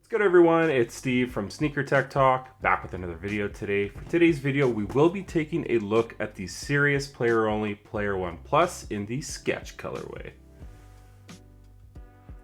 What's good everyone, it's Steve from Sneaker Tech Talk, back with another video today. For today's video, we will be taking a look at the Serious Player Only Player 1 Plus in the Sketch colorway.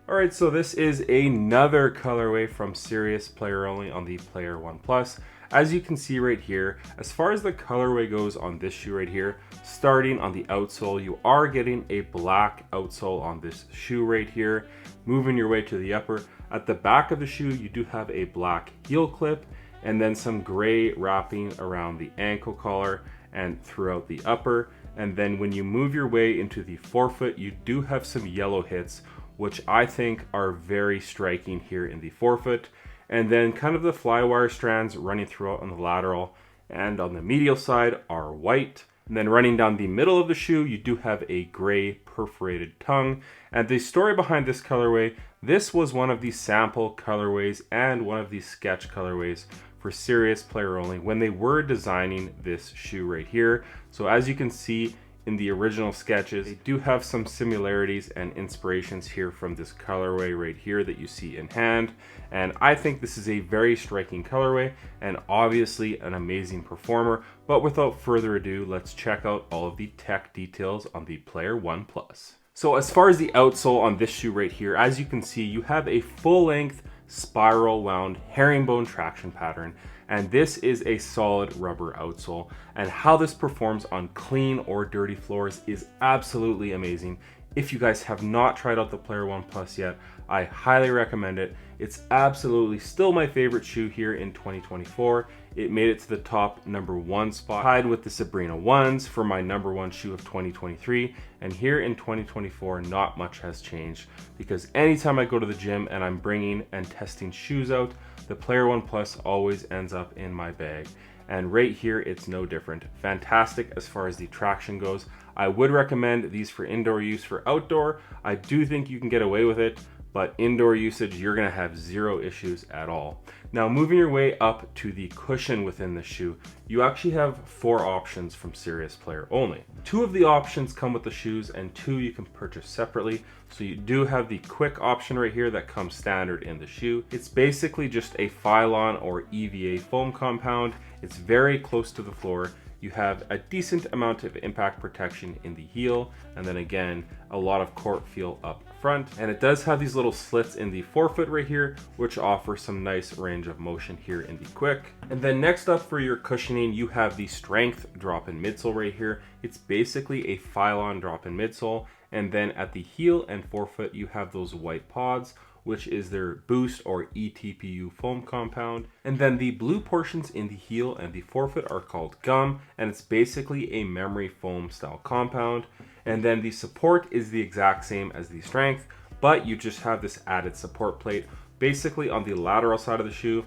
Alright, so this is another colorway from Serious Player Only on the Player 1 Plus. As you can see right here, as far as the colorway goes on this shoe right here, starting on the outsole, you are getting a black outsole on this shoe right here. Moving your way to the upper, at the back of the shoe, you do have a black heel clip and then some gray wrapping around the ankle collar and throughout the upper. And then when you move your way into the forefoot, you do have some yellow hits, which I think are very striking here in the forefoot. And then kind of the flywire strands running throughout on the lateral and on the medial side are white. And then running down the middle of the shoe, you do have a gray perforated tongue. And the story behind this colorway, this was one of the sample colorways and one of the sketch colorways for Serious Player Only when they were designing this shoe right here. So as you can see in the original sketches, they do have some similarities and inspirations here from this colorway right here that you see in hand. And I think this is a very striking colorway and obviously an amazing performer. But without further ado, let's check out all of the tech details on the Player 1 Plus. So as far as the outsole on this shoe right here, as you can see, you have a full-length spiral wound herringbone traction pattern, and this is a solid rubber outsole. And how this performs on clean or dirty floors is absolutely amazing. If you guys have not tried out the Player 1 Plus yet, I highly recommend it. It's absolutely still my favorite shoe here in 2024. It made it to the top #1 spot, tied with the Sabrina 1s for my #1 shoe of 2023. And here in 2024, not much has changed, because anytime I go to the gym and I'm bringing and testing shoes out, the Player 1 Plus always ends up in my bag. And right here, it's no different. Fantastic as far as the traction goes. I would recommend these for indoor use. For outdoor, I do think you can get away with it, but indoor usage, you're gonna have zero issues at all. Now, moving your way up to the cushion within the shoe, you actually have 4 options from Serious Player Only. 2 of the options come with the shoes and 2 you can purchase separately. So you do have the quick option right here that comes standard in the shoe. It's basically just a Phylon or EVA foam compound. It's very close to the floor. You have a decent amount of impact protection in the heel, and then again, a lot of court feel up front. And it does have these little slits in the forefoot right here, which offer some nice range of motion here in the quick. And then next up for your cushioning, you have the Strength drop-in midsole right here. It's basically a Phylon drop-in midsole. And then at the heel and forefoot, you have those white pods, which is their Boost or ETPU foam compound. And then the blue portions in the heel and the forefoot are called Gum, and it's basically a memory foam style compound. And then the support is the exact same as the Strength, but you just have this added support plate basically on the lateral side of the shoe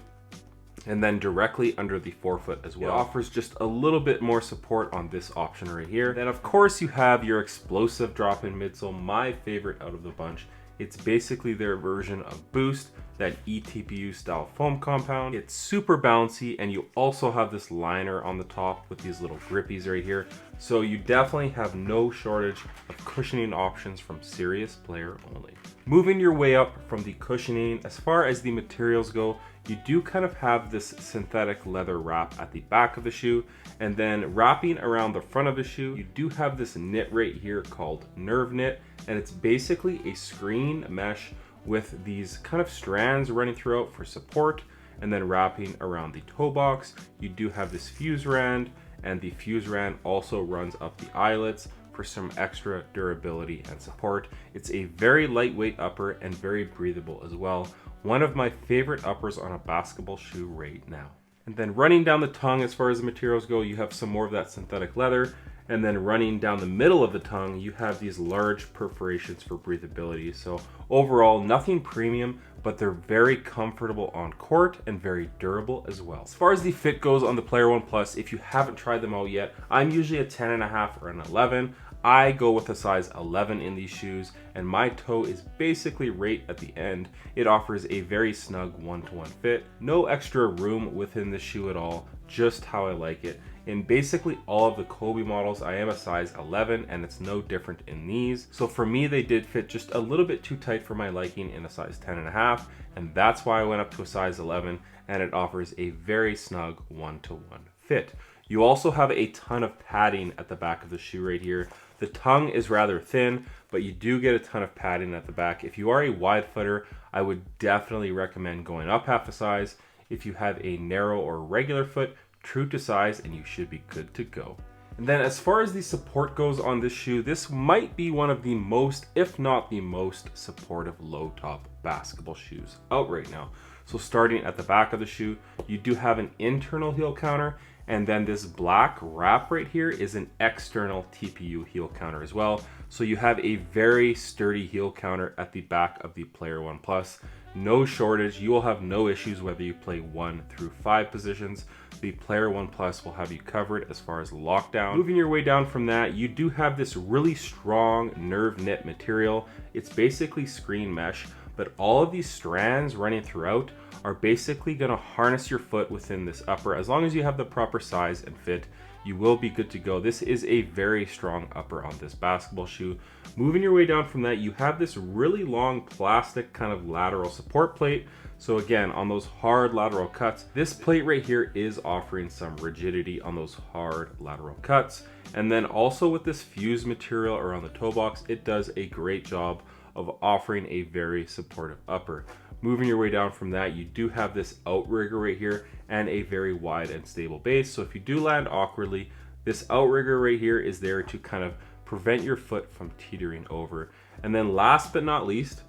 and then directly under the forefoot as well. It offers just a little bit more support on this option right here. Then of course you have your explosive drop-in midsole, my favorite out of the bunch. It's basically their version of Boost, that ETPU style foam compound. It's super bouncy, and you also have this liner on the top with these little grippies right here. So you definitely have no shortage of cushioning options from Serious Player Only. Moving your way up from the cushioning, as far as the materials go, you do kind of have this synthetic leather wrap at the back of the shoe, and then wrapping around the front of the shoe, you do have this knit right here called Nerve Knit, and it's basically a screen mesh with these kind of strands running throughout for support, and then wrapping around the toe box. You do have this fuse rand, and the fuse rand also runs up the eyelets for some extra durability and support. It's a very lightweight upper and very breathable as well. One of my favorite uppers on a basketball shoe right now. And then running down the tongue, as far as the materials go, you have some more of that synthetic leather. And then running down the middle of the tongue, you have these large perforations for breathability. So overall, nothing premium, but they're very comfortable on court and very durable as well. As far as the fit goes on the Player 1 Plus, if you haven't tried them out yet, I'm usually a 10.5 or an 11. I go with a size 11 in these shoes, and my toe is basically right at the end. It offers a very snug 1-to-1 fit. No extra room within the shoe at all, just how I like it. In basically all of the Kobe models, I am a size 11, and it's no different in these. So for me, they did fit just a little bit too tight for my liking in a size 10.5, and that's why I went up to a size 11, and it offers a very snug one-to-one fit. You also have a ton of padding at the back of the shoe right here. The tongue is rather thin, but you do get a ton of padding at the back. If you are a wide footer, I would definitely recommend going up half a size. If you have a narrow or regular foot, true to size, and you should be good to go. And then as far as the support goes on this shoe, this might be one of the most, if not the most supportive low top basketball shoes out right now. So starting at the back of the shoe, you do have an internal heel counter, and then this black wrap right here is an external TPU heel counter as well. So you have a very sturdy heel counter at the back of the Player One Plus. No shortage, you will have no issues whether you play 1 through 5 positions. The Player One Plus will have you covered as far as lockdown. Moving your way down from that, you do have this really strong nerve knit material. It's basically screen mesh, but all of these strands running throughout are basically going to harness your foot within this upper. As long as you have the proper size and fit, you will be good to go. This is a very strong upper on this basketball shoe. Moving your way down from that, you have this really long plastic kind of lateral support plate. So again, on those hard lateral cuts, this plate right here is offering some rigidity on those hard lateral cuts. And then also with this fused material around the toe box, it does a great job of offering a very supportive upper. Moving your way down from that, you do have this outrigger right here and a very wide and stable base. So if you do land awkwardly, this outrigger right here is there to kind of prevent your foot from teetering over. And then last but not least,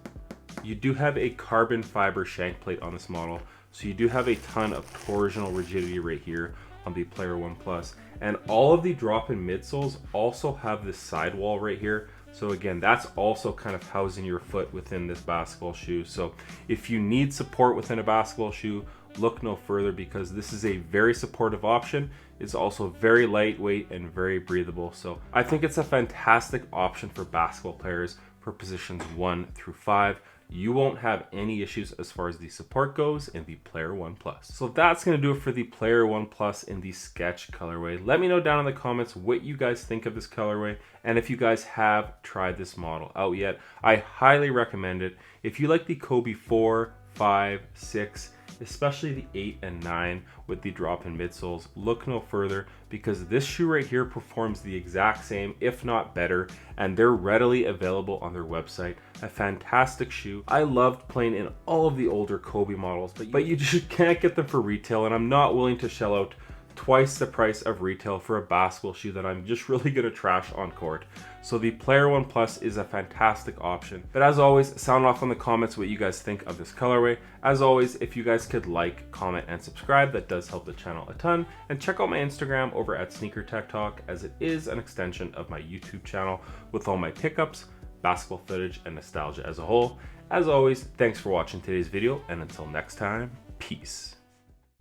you do have a carbon fiber shank plate on this model. So you do have a ton of torsional rigidity right here on the Player One Plus. And all of the drop-in midsoles also have this sidewall right here. So again, that's also kind of housing your foot within this basketball shoe. So if you need support within a basketball shoe, look no further, because this is a very supportive option. It's also very lightweight and very breathable. So I think it's a fantastic option for basketball players for positions 1 through 5. You won't have any issues as far as the support goes in the Player One Plus. So that's going to do it for the Player One Plus in the Sketch colorway. Let me know down in the comments what you guys think of this colorway, and if you guys have tried this model out yet. I highly recommend it. If you like the Kobe 4, 5, 6, especially the 8 and 9 with the drop-in midsoles, look no further, because this shoe right here performs the exact same, if not better, and they're readily available on their website. A fantastic shoe. I loved playing in all of the older Kobe models, but you just can't get them for retail, and I'm not willing to shell out twice the price of retail for a basketball shoe that I'm just really gonna trash on court. So the Player One Plus is a fantastic option. But as always, sound off in the comments what you guys think of this colorway. As always, if you guys could like, comment, and subscribe, that does help the channel a ton. And check out my Instagram over at Sneaker Tech Talk, as it is an extension of my YouTube channel with all my pickups, basketball footage, and nostalgia as a whole. As always, thanks for watching today's video, and until next time, peace.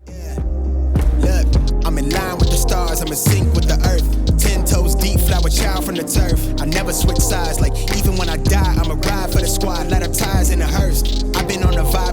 Look, I'm in line with the stars, I'm in sync with the earth. 10 toes deep, flower child from the turf. I never switch sides, like even when I die, I'ma ride for the squad. Let our ties in the hearse. I've been on the vibe.